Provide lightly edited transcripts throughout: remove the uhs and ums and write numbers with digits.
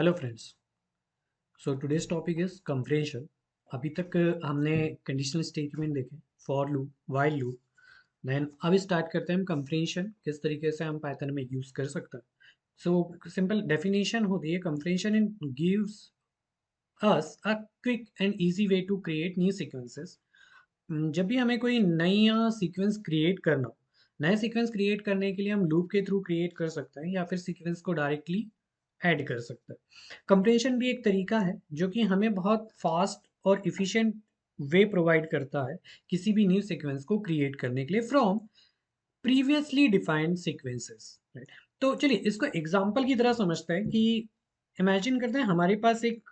Hello friends. So today's topic is comprehension. अभी तक हमने कंडीशनल स्टेटमेंट देखे, for loop, while loop. Then अब स्टार्ट करते हैं हम कंप्रेंशन किस तरीके से हम पाइथन में यूज़ कर सकते हैं। सो सिंपल डेफिनेशन होती है, comprehension in gives us a quick and easy way to create new sequences. जब भी हमें कोई नया सीक्वेंस क्रिएट करना हो, नया सीक्वेंस क्रिएट करने के लिए हम लूप के थ्रू क्रिएट कर सकते हैं या फिर सीक्वेंस को डायरेक्टली ऐड कर सकते हैं। कंप्रेशन भी एक तरीका है जो कि हमें बहुत फास्ट और इफ़िशिएंट वे प्रोवाइड करता है किसी भी न्यू सीक्वेंस को क्रिएट करने के लिए from previously defined sequences. Right. तो चलिए इसको एग्जांपल की तरह समझते हैं कि इमेजिन करते हैं हमारे पास एक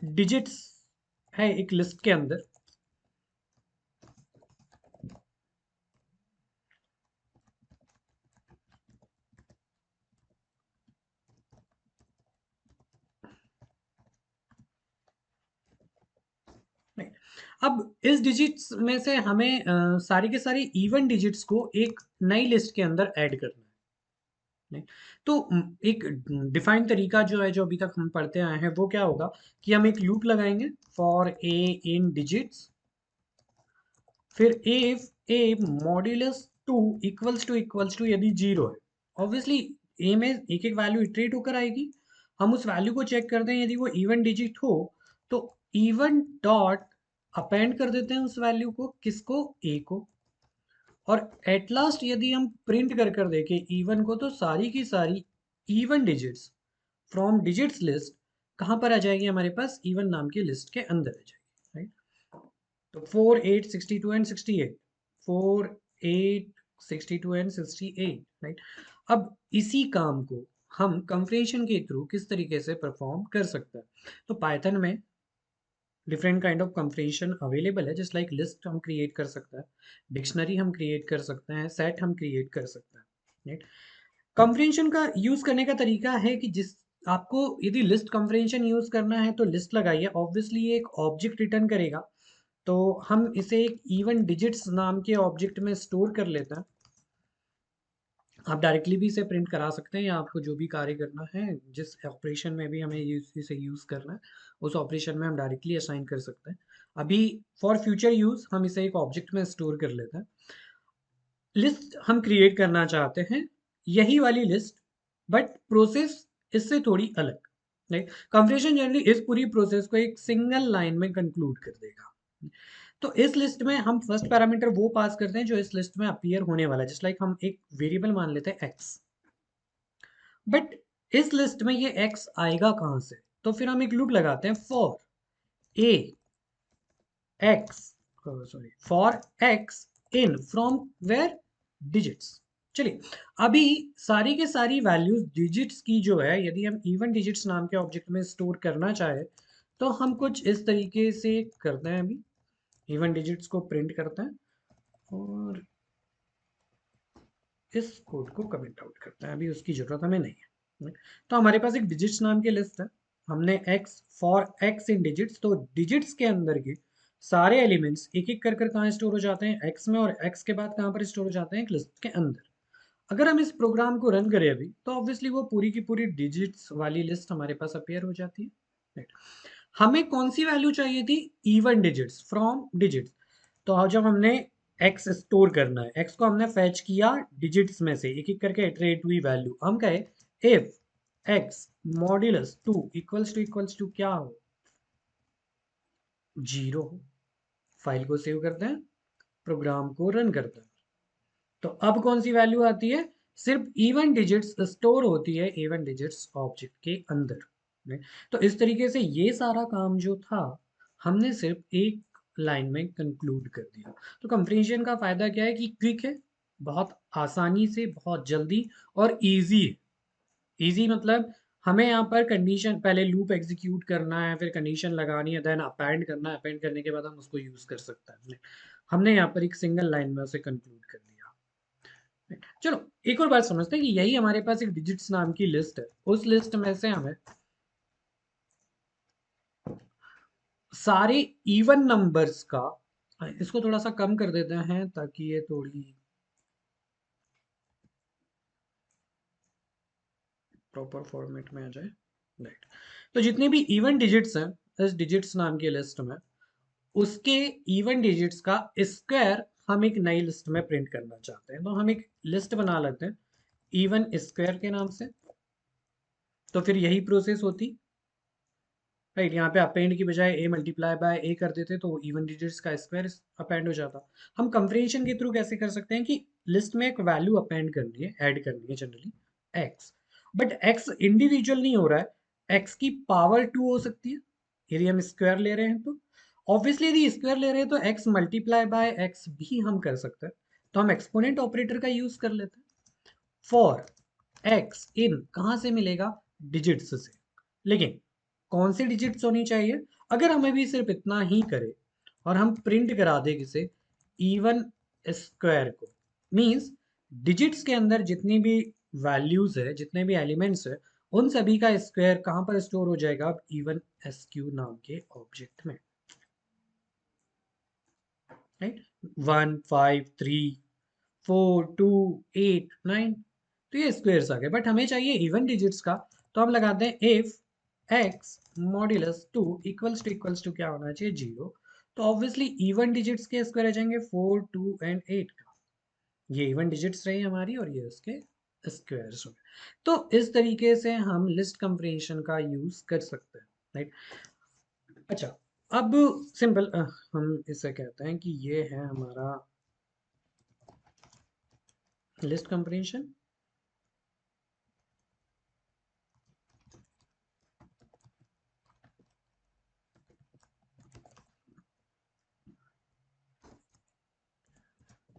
डिजिट्स है एक लिस्ट के अंदर। Right. अब इस डिजिट्स में से हमें सारी के सारी इवन डिजिट्स को एक नई लिस्ट के अंदर ऐड करना है। नहीं? तो एक डिफाइंड तरीका जो है जो अभी तक हम पढ़ते आए हैं वो क्या होगा कि हम एक लूप लगाएंगे फॉर ए इन डिजिट्स, फिर if A modulus two equals to यदि जीरो है, ऑब्वियसली ए में एक एक वैल्यू इटरेट होकर आएगी। हम उस वैल्यू को चेक करते हैं, यदि वो इवन डिजिट हो तो इवन डॉट अपेंड कर देते हैं उस वैल्यू को, किसको, ए को। और एट लास्ट यदि हम प्रिंट कर कर देखें इवन को, तो सारी की सारी even digits from digits list कहाँ पर आ जाएगी, हमारे पास इवन नाम की लिस्ट के अंदर आ जाएगी। राइट। तो 4 8 62 एंड 68, 4 8 62 एंड 68। राइट। अब इसी काम को हम कंप्रेशन के थ्रू किस तरीके से परफॉर्म कर सकते हैं। तो पाइथन में different kind of compression available है, जस्ट लाइक लिस्ट हम क्रिएट कर सकते हैं, डिक्शनरी हम क्रिएट कर सकते हैं, सेट हम क्रिएट कर सकते हैं। राइट। कंप्रेंशन का यूज करने का तरीका है कि जिस आपको यदि लिस्ट कंप्रेंशन यूज करना है तो लिस्ट लगाइए, ऑब्वियसली ये एक ऑब्जेक्ट रिटर्न करेगा। तो हम इसे एक इवन डिजिट्स नाम के ऑब्जेक्ट में स्टोर कर लेते हैं। आप डायरेक्टली भी इसे प्रिंट करा सकते हैं या आपको जो भी कार्य करना है, जिस ऑपरेशन में भी हमें इसे यूज़ करना है, उस ऑपरेशन में हम डायरेक्टली असाइन कर सकते हैं। अभी फॉर फ्यूचर यूज़ हम इसे एक ऑब्जेक्ट में स्टोर कर लेते हैं। लिस्ट हम क्रिएट करना चाहते हैं, यही वाली लिस्ट, बट प्रोसेस इससे थोड़ी अलग। राइट। कंप्रेशन जनरली इस पूरी प्रोसेस को एक सिंगल लाइन में कंक्लूड कर देगा। तो इस लिस्ट में हम फर्स्ट पैरामीटर वो पास करते हैं जो इस लिस्ट में अपीयर होने वाला है, जस्ट लाइक हम एक वेरिएबल मान लेते हैं एक्स। बट इस लिस्ट में ये एक्स आएगा कहां से, तो फिर हम एक लूप लगाते हैं for A X, sorry, for X in from where, digits. चलिए, अभी सारी के सारी वैल्यूज डिजिट्स की जो है, यदि हम इवन डिजिट्स नाम के ऑब्जेक्ट में स्टोर करना चाहे तो हम कुछ इस तरीके से करते हैं। अभी इवन डिजिट्स को प्रिंट करते हैं और इस कोड को कमेंट आउट करते हैं, अभी उसकी जरूरत हमें नहीं है। तो हमारे पास एक डिजिट्स नाम की लिस्ट है, हमने x for X in digits, तो डिजिट्स के अंदर के सारे एलिमेंट्स एक एक कर कर कहाँ स्टोर हो जाते हैं, एक्स में, और एक्स के बाद कहाँ पर स्टोर हो जाते हैं, एक लिस्ट के अंदर। अगर हम इस प्रोग्राम को रन करें अभी, तो ऑब्वियसली वो पूरी की पूरी डिजिट्स वाली लिस्ट हमारे पास अपीयर हो जाती है। राइट। हमें कौन सी वैल्यू चाहिए थी, इवन डिजिट्स फ्रॉम डिजिट्स। तो जब हमने एक्स स्टोर करना है, एक्स को हमने फैच किया डिजिट्स में से, एक एक करके इटरेट हुई वैल्यू, हम कहे इफ एक्स मॉड्यूलस टू क्या हो, जीरो हो। फाइल को सेव करते हैं, प्रोग्राम को रन करते हैं। तो अब कौन सी वैल्यू आती है, सिर्फ इवन डिजिट्स स्टोर होती है इवन डिजिट्स ऑब्जेक्ट के अंदर। Right? तो इस तरीके से ये सारा काम जो था हमने सिर्फ एक लाइन में कंक्लूड कर दिया। तो कंप्रीहेंशन का फायदा क्या है कि क्विक है, बहुत आसानी से, बहुत जल्दी और इजी है। इजी मतलब हमें यहाँ पर कंडीशन, पहले लूप एग्जीक्यूट करना है, फिर कंडीशन लगानी है, देन अपेंड करना है, अपेंड करने के बाद हम उसको यूज कर सकते हैं। हमने यहाँ पर एक सिंगल लाइन में उसे कंक्लूड कर दिया। चलो एक और बात समझते हैं कि यही हमारे पास एक डिजिट्स नाम की लिस्ट है, उस लिस्ट में से हमें सारे इवन नंबर्स का, इसको थोड़ा सा कम कर देते हैं ताकि ये थोड़ी प्रॉपर फॉर्मेट में आ जाए। राइट। तो जितने भी इवन डिजिट्स हैं इस डिजिट्स नाम की लिस्ट में, उसके इवन डिजिट्स का स्क्वायर हम एक नई लिस्ट में प्रिंट करना चाहते हैं, तो हम एक लिस्ट बना लेते हैं इवन स्क्वायर के नाम से। तो फिर यही प्रोसेस होती, राइट। यहाँ पे अपेंड की बजाय ए मल्टीप्लाई बाय ए कर देते तो इवन डिजिट्स का स्क्वायर अपेंड हो जाता। हम कंपैरिजन के थ्रू कैसे कर सकते हैं कि लिस्ट में एक वैल्यू अपेंड करनी है, ऐड करनी है generally x, but x individual नहीं हो रहा है, एक्स की पावर 2 हो सकती है यदि हम स्क्वायर ले रहे हैं। तो ऑब्वियसली यदि स्क्वायर ले रहे हैं तो एक्स मल्टीप्लाई बाय एक्स भी हम कर सकते हैं, तो हम एक्सपोनेंट ऑपरेटर का यूज कर लेते हैं फॉर एक्स इन कहाँ से मिलेगा, डिजिट्स से। लेकिन कौन सी डिजिट्स होनी चाहिए, अगर हमें भी सिर्फ इतना ही करे और हम प्रिंट करा दे किसे इवन स्क्वायर को, मींस डिजिट्स के अंदर जितनी भी वैल्यूज है, जितने भी एलिमेंट्स है, उन सभी का स्क्वायर कहाँ पर स्टोर हो जाएगा, अब इवन एसक्यू नाम के ऑब्जेक्ट में, राइट। 1 5 3 4 2 8 9, तो ये स्क्वायर्स आ गए, बट हमें चाहिए इवन डिजिट्स का। तो हम लगाते हैं if X modulus 2 equals to क्या होना चाहिए, 0। तो ऑब्वियसली इवन डिजिट्स के स्क्वायर आ जाएंगे 4 2 एंड 8 का, ये इवन डिजिट्स रही हमारी और ये उसके स्क्वायर्स हो गए। तो इस तरीके से हम लिस्ट कंप्रेंशन का यूज कर सकते हैं, राइट। अच्छा, अब सिंपल हम इसे कहते हैं कि ये है हमारा लिस्ट कंप्रेंशन।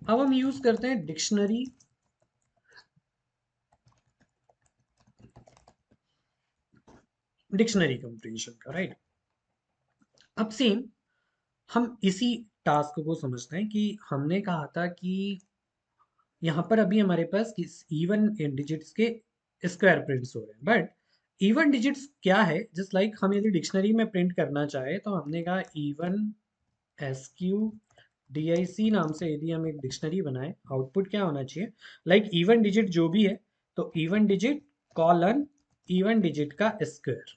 अब हम यूज करते हैं डिक्शनरी कंप्रेंशन का, राइट। अब सेम हम इसी टास्क को समझते हैं कि हमने कहा था कि यहाँ पर अभी हमारे पास इवन डिजिट्स के स्क्वायर प्रिंट्स हो रहे हैं, बट इवन डिजिट्स क्या है, जस्ट लाइक हम यदि डिक्शनरी में प्रिंट करना चाहे तो हमने कहा इवन एसक्यू DIC नाम से यदि हम एक डिक्शनरी बनाए, आउटपुट क्या होना चाहिए, लाइक इवन डिजिट जो भी है, तो even digit colon even digit का स्क्वायर,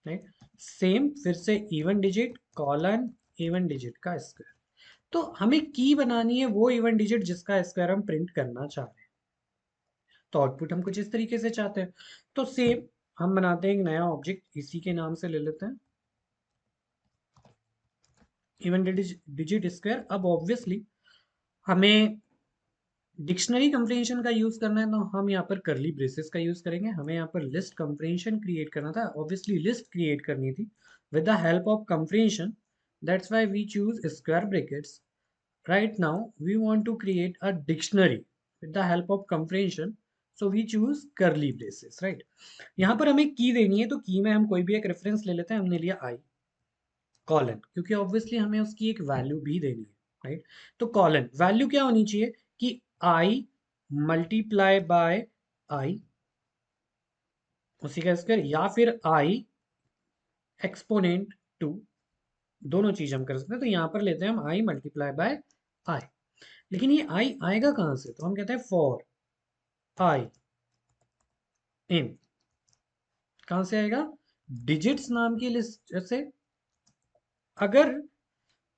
राइट। सेम फिर से even digit colon even digit का स्क्वायर। तो हमें की बनानी है वो इवन डिजिट जिसका स्क्वायर हम प्रिंट करना चाह रहे हैं, तो आउटपुट हम कुछ इस तरीके से चाहते हैं। तो सेम हम बनाते हैं एक नया ऑब्जेक्ट, इसी के नाम से ले लेते हैं इवन डिजिट स्क्वायर। अब ऑब्वियसली हमें डिक्शनरी कंप्रेंशन का यूज करना है, तो हम यहाँ पर करली ब्रेसेस का यूज करेंगे। हमें यहाँ पर लिस्ट कंप्रेंशन क्रिएट करना था, ऑब्वियसली लिस्ट क्रिएट करनी थी with the help of comprehension, that's why we choose square brackets. Right now we want to create a dictionary with the help of comprehension, so we choose curly braces, right. यहाँ पर हमें की देनी है, तो की में हम कोई भी एक रेफरेंस ले लेते हैं, हमने लिया आई कॉलन, क्योंकि ऑब्वियसली हमें उसकी एक वैल्यू भी देनी है, राइट। तो कॉलन वैल्यू क्या होनी चाहिए कि आई मल्टीप्लाई बाय आई उसी का स्क्वायर, या फिर आई एक्सपोनेंट टू, दोनों चीज हम कर सकते हैं। तो यहां पर लेते हैं हम आई मल्टीप्लाई बाय आई, लेकिन ये आई आएगा कहां से, तो हम कहते हैं फॉर आई इन, कहां से आएगा, डिजिट्स नाम की लिस्ट से। अगर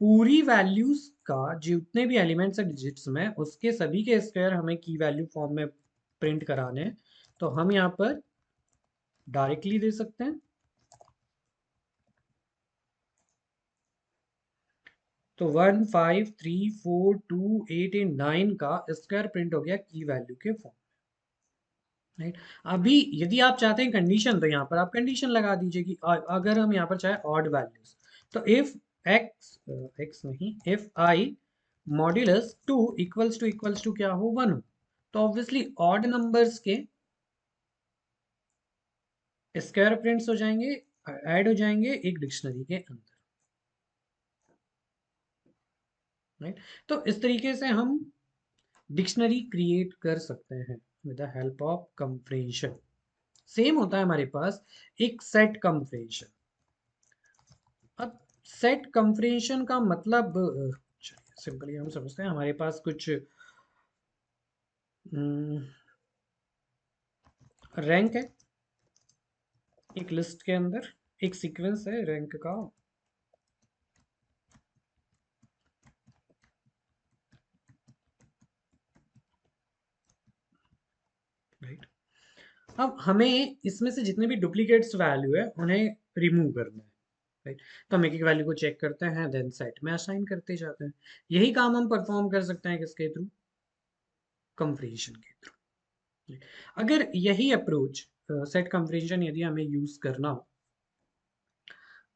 पूरी वैल्यूज का जितने भी एलिमेंट्स है डिजिट्स में, उसके सभी के स्क्वायर हमें की वैल्यू फॉर्म में प्रिंट कराने हैं, तो हम यहाँ पर डायरेक्टली दे सकते हैं। तो 1 5 3 4 2 8 एंड 9 का स्क्वायर प्रिंट हो गया की वैल्यू के फॉर्म, राइट। अभी यदि आप चाहते हैं कंडीशन, तो यहाँ पर आप कंडीशन लगा दीजिए कि अगर हम यहाँ पर चाहे ऑड वैल्यूज, तो इफ एक्स एक्स नहीं, if I modulus 2 equals to क्या हो, 1 हो, तो ऑब्वियसली ऑड नंबर्स के स्क्वायर प्रिंट्स हो जाएंगे, ऐड हो जाएंगे एक डिक्शनरी के अंदर, राइट। तो इस तरीके से हम डिक्शनरी क्रिएट कर सकते हैं with the help of compression. Same होता है हमारे पास एक सेट कंप्रेंशन। अब सेट कंप्रेंशन का मतलब चलिए सिंपली हम समझते हैं, हमारे पास कुछ रैंक है, एक लिस्ट के अंदर एक सीक्वेंस है रैंक का, राइट। अब हमें इसमें से जितने भी डुप्लीकेट्स वैल्यू है उन्हें रिमूव करना है, राइट। तो हम एक एक वैल्यू को चेक करते हैं, देन सेट में असाइन करते जाते हैं। यही काम हम परफॉर्म कर सकते हैं किसके थ्रू? कंपैरिजन के थ्रू। अगर यही अप्रोच सेट कंपैरिजन यदि हमें यूज करना हो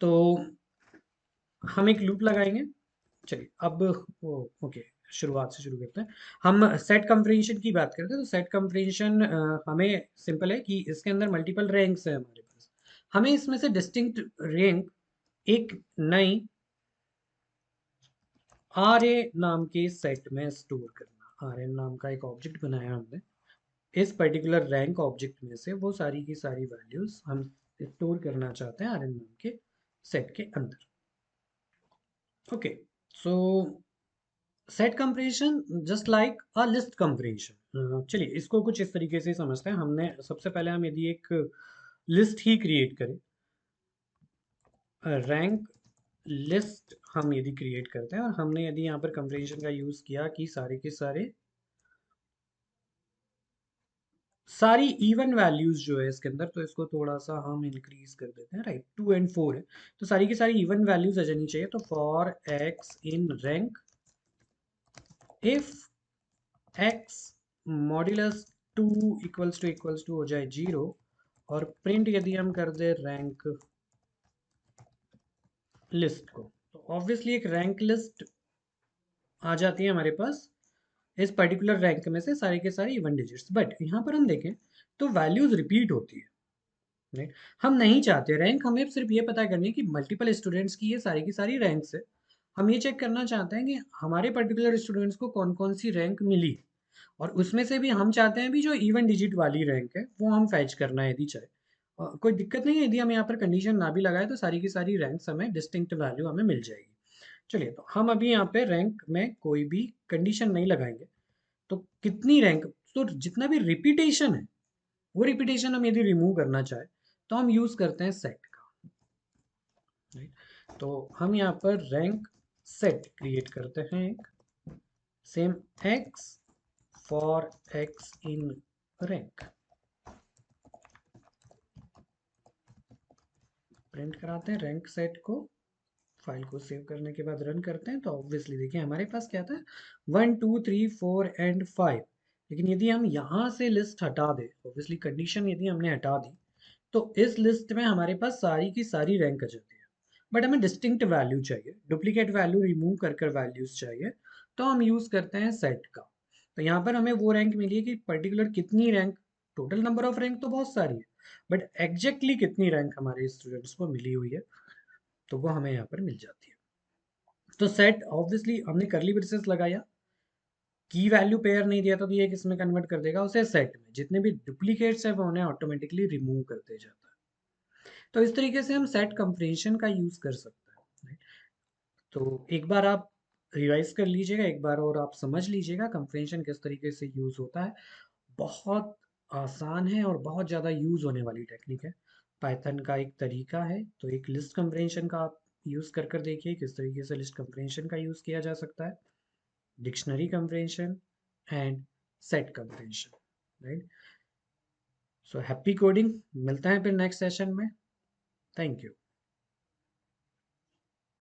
तो हम एक लूप लगाएंगे। चलिए अब वो ओके, शुरुआत से शुरू करते हैं। हम सेट कंपैरिजन की बात करते हैं तो सेट कंपैरिजन हमें सिंपल है कि इसके अंदर मल्टीपल रैंक्स है हमारे पास। हमें इसमें से डिस्टिंक्ट रैंक एक नई आर ए नाम के सेट में स्टोर करना। आर ए नाम का एक ऑब्जेक्ट बनाया हमने, इस पर्टिकुलर रैंक ऑब्जेक्ट में से वो सारी की सारी वैल्यूज हम स्टोर करना चाहते हैं आर एन नाम के सेट के अंदर। Okay, so set comparison just like a list comparison. चलिए इसको कुछ इस तरीके से समझते हैं। हमने सबसे पहले हम यदि एक लिस्ट ही क्रिएट करें, रैंक लिस्ट हम यदि क्रिएट करते हैं और हमने यदि यहाँ पर कंपैरिजन का यूज़ किया कि सारे के सारी इवन वैल्यूज जो है इसके अंदर, तो इसको थोड़ा सा हम इंक्रीज कर देते हैं, राइट। 2 और 4 है तो सारी की सारी इवन वैल्यूज आ जानी चाहिए। तो for X in rank if X modulus 2 हो जाए 0, और प्रिंट यदि हम कर दे रैंक लिस्ट को, तो ऑब्वियसली एक रैंक लिस्ट आ जाती है हमारे पास इस पर्टिकुलर रैंक में से सारे के सारे इवन डिजिट्स। बट यहाँ पर हम देखें तो वैल्यूज रिपीट होती है, राइट। हम नहीं चाहते रैंक, हमें सिर्फ ये पता करनी है कि मल्टीपल स्टूडेंट्स की ये सारी की सारी रैंक्स है। हम ये चेक करना चाहते हैं कि हमारे पर्टिकुलर स्टूडेंट्स को कौन कौन सी रैंक मिली, और उसमें से भी हम चाहते हैं भी जो इवन डिजिट वाली रैंक है वो हम फैच करना है यदि चाहे। कोई दिक्कत नहीं है यदि हम यहाँ पर कंडीशन ना भी लगाए तो सारी की सारी रैंक्स हमें डिस्टिंक्ट वैल्यू हमें मिल जाएगी। चलिए तो हम अभी यहाँ पे रैंक में कोई भी कंडीशन नहीं लगाएंगे। तो कितनी रैंक, तो जितना भी रिपीटेशन है वो रिपीटेशन हम यदि रिमूव करना चाहे तो हम यूज करते हैं सेट का, राइट। तो हम यहाँ पर रैंक सेट क्रिएट करते हैं एक, same x for X in rank, print कराते हैं रैंक सेट को। फाइल को सेव करने के बाद रन करते हैं तो ऑब्वियसली देखिए हमारे पास क्या था, 1 2 3 4 एंड 5। लेकिन यदि हम यहाँ से लिस्ट हटा दें, ऑब्वियसली कंडीशन यदि हमने हटा दी तो इस लिस्ट में हमारे पास सारी की सारी रैंक आ जाती है। बट हमें डिस्टिंक्ट वैल्यू चाहिए, डुप्लीकेट वैल्यू रिमूव कर कर वैल्यूज चाहिए, तो हम यूज करते हैं सेट का। तो यहाँ पर हमें वो रैंक मिली है कि पर्टिकुलर कितनी rank, total number of rank तो बहुत सारी है बट एग्जैक्टली कितनी रैंक हमारे स्टूडेंट्स को मिली हुई है, तो वो हमें यहाँ पर मिल जाती है। तो सेट ऑब्वियसली हमने करली ब्रेसेस लगाया, की वैल्यू पेयर नहीं दिया तो ये किस में कन्वर्ट कर देगा उसे, सेट में। जितने भी डुप्लीकेट्स है वो उन्हें ऑटोमेटिकली रिमूव करते जाता है। तो इस तरीके से हम सेट कंपैरिजन का यूज कर सकते हैं, right? तो एक बार आप रिवाइज कर लीजिएगा, एक बार और आप समझ लीजिएगा कंपैरिजन किस तरीके से यूज होता है। बहुत आसान है और बहुत ज़्यादा यूज होने वाली टेक्निक है। पाइथन का एक तरीका है, तो एक लिस्ट कंपैरिजन का आप यूज कर कर देखिए किस तरीके से लिस्ट कंपैरिजन का यूज किया जा सकता है, dictionary comparison and set comparison, right. So happy coding, मिलता है फिर नेक्स्ट सेशन में। Thank you.